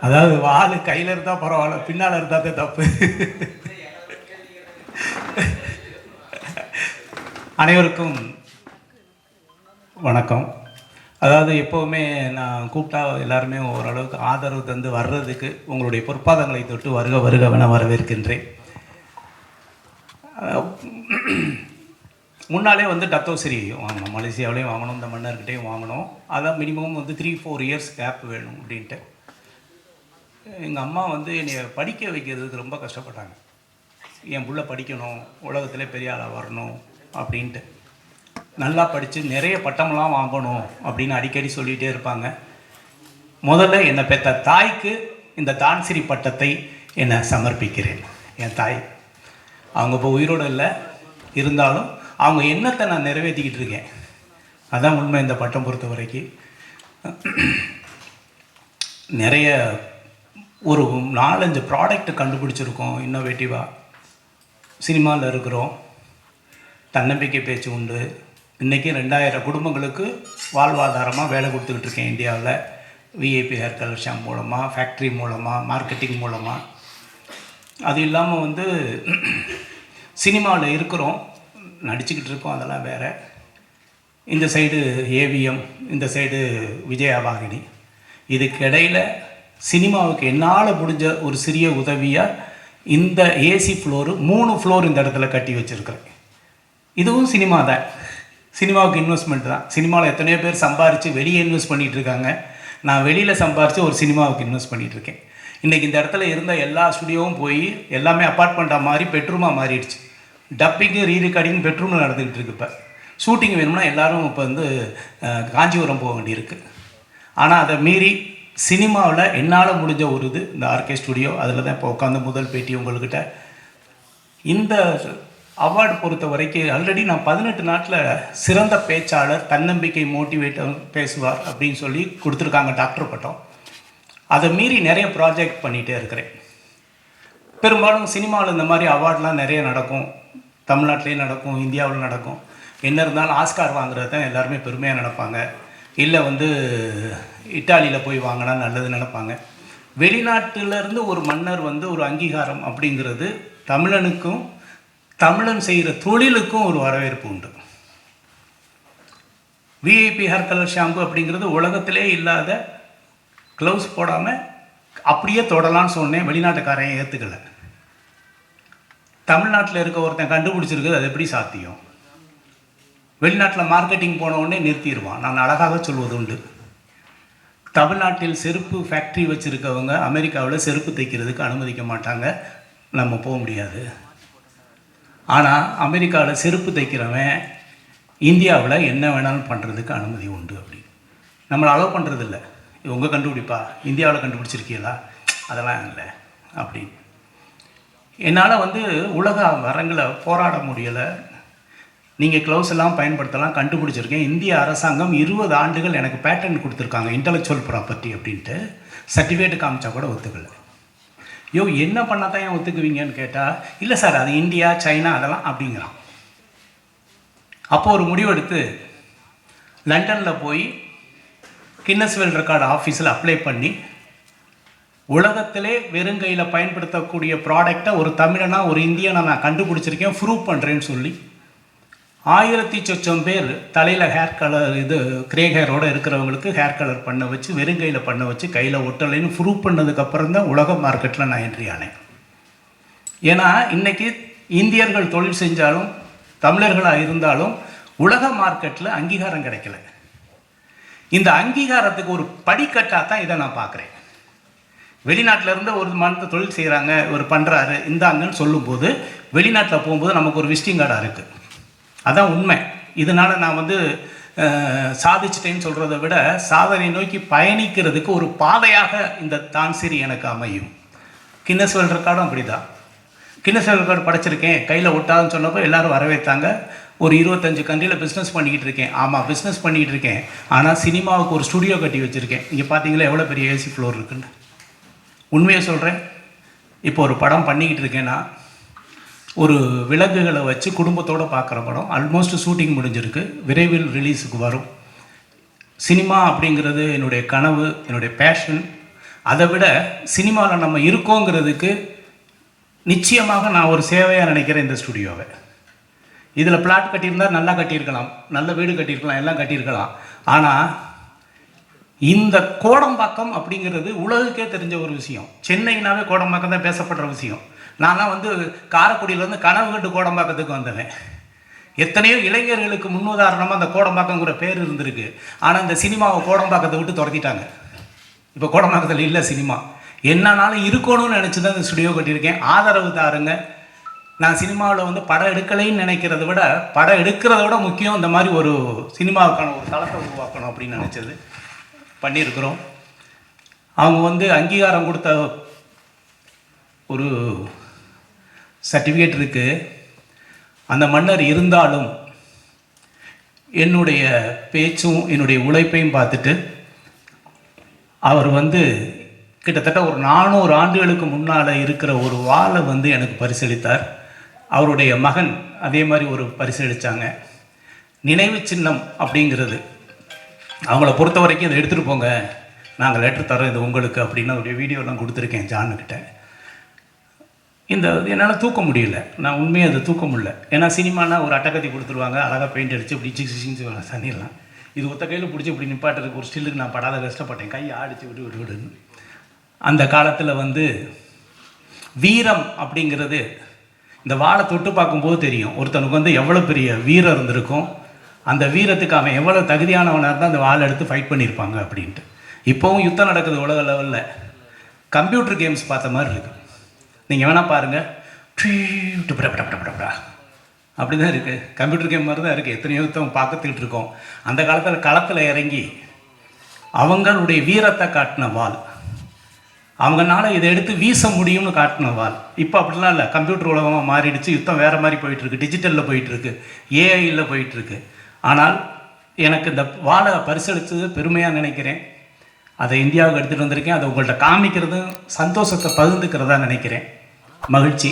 அதாவது வாள் கையில் இருந்தால் பரவாயில்ல, பின்னால் இருந்தால் தான் தப்பு. அனைவருக்கும் வணக்கம். அதாவது எப்போவுமே நான் கூப்பிட்டா எல்லாருமே ஓரளவுக்கு ஆதரவு தந்து வர்றதுக்கு உங்களுடைய பொற்பாதங்களை தொட்டு வருக வருகவென வரவேற்கின்றேன். முன்னாலே டத்தோசரி வாங்கணும், மலேசியாவிலையும் வாங்கணும், இந்த மன்னர்கிட்டையும் வாங்கணும். அதான் மினிமம் 3-4 இயர்ஸ் கேப் வேணும் அப்படின்ட்டு. எங்கள் அம்மா என்னை படிக்க வைக்கிறதுக்கு ரொம்ப கஷ்டப்பட்டாங்க. என் புள்ள படிக்கணும், உலகத்தில் பெரிய ஆளாக வரணும் அப்படின்ட்டு. நல்லா படித்து நிறைய பட்டமெல்லாம் வாங்கணும் அப்படின்னு அடிக்கடி சொல்லிகிட்டே இருப்பாங்க. முதல்ல என்னை பெற்ற தாய்க்கு இந்த தான்சிரி பட்டத்தை என்னை சமர்ப்பிக்கிறேன். என் தாய் அவங்க இப்போ உயிரோடு இல்லை, இருந்தாலும் அவங்க எண்ணத்தை நான் நிறைவேற்றிக்கிட்டு இருக்கேன். அதான் உண்மை. இந்த பட்டம் பொறுத்த வரைக்கும் நிறைய ஒரு 4-5 ப்ராடக்ட் கண்டுபிடிச்சிருக்கோம். இன்னோவேட்டிவாக சினிமாவில் இருக்கிறோம். தன்னம்பிக்கை பேச்சு உண்டு. இன்றைக்கி 2000 குடும்பங்களுக்கு வாழ்வாதாரமாக வேலை கொடுத்துக்கிட்டு இருக்கேன் இந்தியாவில். விஐபி ஹேர் கலர் ஷாம்பு மூலமாக, ஃபேக்ட்ரி மூலமாக, மார்க்கெட்டிங் மூலமாக. அது இல்லாமல் சினிமாவில் இருக்கிறோம், நடிச்சுக்கிட்டு இருக்கோம், அதெல்லாம் வேறு. இந்த சைடு ஏவிஎம், இந்த சைடு விஜயவாகினி. இதுக்கு இடையில் சினிமாவுக்கு என்னால் முடிஞ்ச ஒரு சிறிய உதவியாக இந்த ஏசி ஃப்ளோரு 3 ஃப்ளோர் இந்த இடத்துல கட்டி வச்சுருக்கிறேன். இதுவும் சினிமா தான், சினிமாவுக்கு இன்வெஸ்ட்மெண்ட் தான். சினிமாவில் எத்தனையோ பேர் சம்பாரித்து வெளியே இன்வெஸ்ட் பண்ணிகிட்டு இருக்காங்க. நான் வெளியில் சம்பாரித்து ஒரு சினிமாவுக்கு இன்வெஸ்ட் பண்ணிகிட்ருக்கேன். இன்றைக்கி இந்த இடத்துல இருந்த எல்லா ஸ்டுடியோவும் போய் எல்லாமே அப்பார்ட்மெண்ட்டாக மாறி பெட்ரூமாக மாறிடுச்சு. டப்பிங்கு ரீரெக்கார்டிங் பெட்ரூமில் நடந்துக்கிட்டு இருக்கு. இப்போ ஷூட்டிங் வேணும்னா எல்லோரும் இப்போ காஞ்சிபுரம் போக வேண்டியிருக்கு. ஆனால் அதை மீறி சினிமாவில் என்னால் முடிஞ்ச ஒரு இது இந்த ஆர்கே ஸ்டுடியோ. அதில் தான் இப்போ உட்காந்து முதல் பேட்டி உங்கள்கிட்ட. இந்த அவார்டு பொறுத்த வரைக்கும் ஆல்ரெடி நான் 18 நாட்டில் சிறந்த பேச்சாளர், தன்னம்பிக்கை மோட்டிவேட்டர் பேசுவார் அப்படின்னு சொல்லி கொடுத்துருக்காங்க டாக்டர் பட்டம். அதை மீறி நிறைய ப்ராஜெக்ட் பண்ணிகிட்டே இருக்கிறேன். பெரும்பாலும் சினிமாவில் இந்த மாதிரி அவார்டெலாம் நிறைய நடக்கும். தமிழ்நாட்டிலேயே நடக்கும், இந்தியாவில் நடக்கும். என்ன இருந்தாலும் ஆஸ்கார் வாங்குறது தான் எல்லாருமே பெருமையாக நினைப்பாங்க. இல்லை இட்டாலியில் போய் வாங்கினா நல்லது நினைப்பாங்க. வெளிநாட்டிலேருந்து ஒரு மன்னர் ஒரு அங்கீகாரம் அப்படிங்கிறது தமிழனுக்கும் தமிழன் செய்கிற தொழிலுக்கும் ஒரு வரவேற்பு உண்டு. விஐபி ஹேர் கலர் ஷாம்பு அப்படிங்கிறது உலகத்திலே இல்லாத, க்ளவுஸ் போடாமல் அப்படியே தொடலான்னு சொன்னேன். வெளிநாட்டுக்காரன் ஏற்றுக்கலை. தமிழ்நாட்டில் இருக்க ஒருத்தன் கண்டுபிடிச்சிருக்குது, அது எப்படி சாத்தியம்? வெளிநாட்டில் மார்க்கெட்டிங் போன உடனே நிறுத்திடுவான். நான் அழகாக சொல்வது உண்டு. தமிழ்நாட்டில் செருப்பு ஃபேக்ட்ரி வச்சுருக்கவங்க அமெரிக்காவில் செருப்பு தைக்கிறதுக்கு அனுமதிக்க மாட்டாங்க, நம்ம போக முடியாது. ஆனால் அமெரிக்காவில் செருப்பு தைக்கிறவன் இந்தியாவில் என்ன வேணாலும் பண்ணுறதுக்கு அனுமதி உண்டு. அப்படி நம்மளை அலோவ் பண்ணுறதில்ல. உங்கள் கண்டுபிடிப்பா, இந்தியாவில் கண்டுபிடிச்சிருக்கீங்களா? அதெல்லாம் இல்லை அப்படின்னு. என்னால் உலக வரங்களை போராட முடியலை. நீங்கள் க்ளவுஸ் எல்லாம் பயன்படுத்தலாம், கண்டுபிடிச்சிருக்கேன். இந்திய அரசாங்கம் 20 ஆண்டுகள் எனக்கு பேட்டர்ன் கொடுத்துருக்காங்க, இன்டலெக்சுவல் ப்ராப்பர்ட்டி அப்படின்ட்டு. சர்டிஃபிகேட் காமிச்சா கூட ஒத்துக்கலை. என்ன பண்ணால் தான் ஏன் ஒத்துக்குவீங்கன்னு கேட்டால், இல்லை சார் அது இந்தியா, சைனா அதெல்லாம் அப்படிங்கிறான். அப்போது ஒரு முடிவெடுத்து லண்டனில் போய் கின்னஸ் வேர்ல்ட் ரெக்கார்டு ஆஃபீஸில் அப்ளை பண்ணி, உலகத்திலே வெறுங்கையில் பயன்படுத்தக்கூடிய ப்ராடக்டை ஒரு தமிழனா ஒரு இந்தியனை நான் கண்டுபிடிச்சிருக்கேன், ப்ரூவ் பண்ணுறேன்னு சொல்லி 1000 சொச்சம் பேர் தலையில் ஹேர் கலர் கிரே ஹேரோடு இருக்கிறவங்களுக்கு ஹேர் கலர் பண்ண வச்சு, வெறுங்கையில் பண்ண வச்சு, கையில் ஒட்டலைன்னு ப்ரூவ் பண்ணதுக்கப்புறம் தான் உலக மார்க்கெட்டில் நான் என்ட்ரி ஆனேன். ஏன்னா இன்றைக்கி இந்தியர்கள் தொழில் செஞ்சாலும், தமிழர்களாக இருந்தாலும் உலக மார்க்கெட்டில் அங்கீகாரம் கிடைக்கல. இந்த அங்கீகாரத்துக்கு ஒரு படிக்கட்டாக தான் இதை நான் பார்க்குறேன். வெளிநாட்டில் இருந்து ஒரு மனத்தை தொழில் செய்கிறாங்க, ஒரு பண்ணுறாரு, இந்தாங்கன்னு சொல்லும்போது வெளிநாட்டில் போகும்போது நமக்கு ஒரு விசிட்டிங் கார்டாக இருக்குது. அதான் உண்மை. இதனால் நான் சாதிச்சிட்டேன்னு சொல்கிறத விட சாதனை நோக்கி பயணிக்கிறதுக்கு ஒரு பாதையாக இந்த தான்சிரி எனக்கு அமையும். கின்னஸ் வேர்ல்ட் ரெக்கார்டும் அப்படி தான். கின்னஸ் வேர்ல்ட் ரெக்கார்டு படைச்சிருக்கேன், கையில் ஒட்டாதுன்னு சொன்னப்போ எல்லோரும் வரவேற்றாங்க. ஒரு 25 கண்ட்ரியில் பிஸ்னஸ் பண்ணிக்கிட்டு இருக்கேன். ஆமாம், பிஸ்னஸ் பண்ணிக்கிட்டு இருக்கேன். ஆனால் சினிமாவுக்கு ஒரு ஸ்டுடியோ கட்டி வச்சுருக்கேன். இங்கே பார்த்தீங்களா எவ்வளோ பெரிய ஏசி ஃப்ளோர் இருக்குன்னு. உண்மையை சொல்கிறேன். இப்போ ஒரு படம் பண்ணிக்கிட்டு இருக்கேன்னா, ஒரு விலங்குகளை வச்சு குடும்பத்தோடு பார்க்குற படம். ஆல்மோஸ்ட் ஷூட்டிங் முடிஞ்சிருக்கு, விரைவில் ரிலீஸுக்கு வரும். சினிமா அப்படிங்கிறது என்னுடைய கனவு, என்னுடைய பேஷன். அதை விட சினிமாவில் நம்ம இருக்கோங்கிறதுக்கு நிச்சயமாக நான் ஒரு சேவையாக நினைக்கிறேன் இந்த ஸ்டுடியோவை. இதில் பிளாட் கட்டியிருந்தால் நல்லா கட்டியிருக்கலாம், நல்ல வீடு கட்டியிருக்கலாம், எல்லாம் கட்டியிருக்கலாம். ஆனால் இந்த கோடம்பாக்கம் அப்படிங்கிறது உலகுக்கே தெரிஞ்ச ஒரு விஷயம். சென்னைனாவே கோடம்பாக்கம் தான் பேசப்படுற விஷயம். நான்லாம் வந்து காரைக்குடியிலேருந்து கனவு கண்டு கோடம்பாக்கத்துக்கு வந்தவன். எத்தனையோ இளைஞர்களுக்கு முன்னுதாரணமாக அந்த கோடம்பாக்கங்கிற பேர் இருந்திருக்கு. ஆனால் இந்த சினிமாவை கோடம்பாக்கத்தை விட்டு துரத்திட்டாங்க. இப்போ கோடம்பாக்கத்தில் இல்லை சினிமா. என்னன்னாலும் இருக்கணும்னு நினச்சி தான் இந்த ஸ்டுடியோ கட்டியிருக்கேன். ஆதரவு தாருங்க. நான் சினிமாவில் வந்து படம் எடுக்கலைன்னு நினைக்கிறத விட படம் எடுக்கிறத விட முக்கியம் இந்த மாதிரி ஒரு சினிமாவுக்கான ஒரு தளத்தை உருவாக்கணும் அப்படின்னு நினச்சது பண்ணியிருக்கிறோம். அவங்க வந்து அங்கீகாரம் கொடுத்த ஒரு சர்டிஃபிகேட் இருக்குது. அந்த மன்னர் இருந்தாலும் என்னுடைய பேச்சும் என்னுடைய உழைப்பையும் பார்த்துட்டு அவர் வந்து கிட்டத்தட்ட ஒரு 400 ஆண்டுகளுக்கு முன்னால் இருக்கிற ஒரு வாளை வந்து எனக்கு பரிசளித்தார். அவருடைய மகன் அதே மாதிரி ஒரு பரிசளித்தாங்க. நினைவு சின்னம் அப்படிங்கிறது அவங்கள பொறுத்த வரைக்கும் இதை எடுத்துகிட்டு போங்க, நாங்கள் லெட்டர் தரோம் இது உங்களுக்கு அப்படின்னு அவருடைய வீடியோலாம் கொடுத்துருக்கேன் ஜானுக்கிட்ட. இந்த என்னால் தூக்க முடியல, நான் உண்மையாக அதை தூக்க முடியல. ஏன்னா சினிமானா ஒரு அட்டக்கத்தி கொடுத்துருவாங்க, அழகாக பெயிண்ட் அடித்து இப்படி சிக்ஸின்னு தண்ணிடலாம். இது ஒத்த கையில் பிடிச்சி இப்படி நிப்பாட்டுறதுக்கு ஒரு ஸ்டில்லுக்கு நான் படாத கஷ்டப்பட்டேன், கையை ஆடிச்சு விடுன்னு. அந்த காலத்தில் வந்து வீரம் அப்படிங்கிறது இந்த வாழை தொட்டு பார்க்கும்போது தெரியும் ஒருத்தனுக்கு வந்து எவ்வளோ பெரிய வீரம் இருந்திருக்கும், அந்த வீரத்துக்கு அவன் எவ்வளோ தகுதியானவனாக இருந்தால் அந்த வாழை எடுத்து ஃபைட் பண்ணியிருப்பாங்க அப்படின்ட்டு. இப்போவும் யுத்தம் நடக்குது உலக லெவலில். கம்ப்யூட்டர் கேம்ஸ் பார்த்த மாதிரி இருக்குது. நீங்கள் வேணால் பாருங்கள், அப்படி தான் இருக்குது. கம்ப்யூட்டர் கேம் மாதிரி தான் இருக்குது. எத்தனையோ யுத்தம் பார்த்துக்கிட்டு இருக்கோம். அந்த காலத்தில் களத்தில் இறங்கி அவங்களுடைய வீரத்தை காட்டின வாள், அவங்கனால இதை எடுத்து வீச முடியும்னு காட்டின வாள். இப்போ அப்படிலாம் இல்லை, கம்ப்யூட்டர் உலகமாக மாறிடுச்சு, யுத்தம் வேறு மாதிரி போயிட்டுருக்கு, டிஜிட்டலில் போயிட்டுருக்கு, ஏஐயில் போயிட்டுருக்கு. ஆனால் எனக்கு இந்த வாழை பரிசளித்தது பெருமையாக நினைக்கிறேன். அதை இந்தியாவுக்கு எடுத்துகிட்டு வந்திருக்கேன். அதை உங்கள்கிட்ட காமிக்கிறதும் சந்தோஷத்தை பகிர்ந்துக்கிறதா நினைக்கிறேன். மகிழ்ச்சி.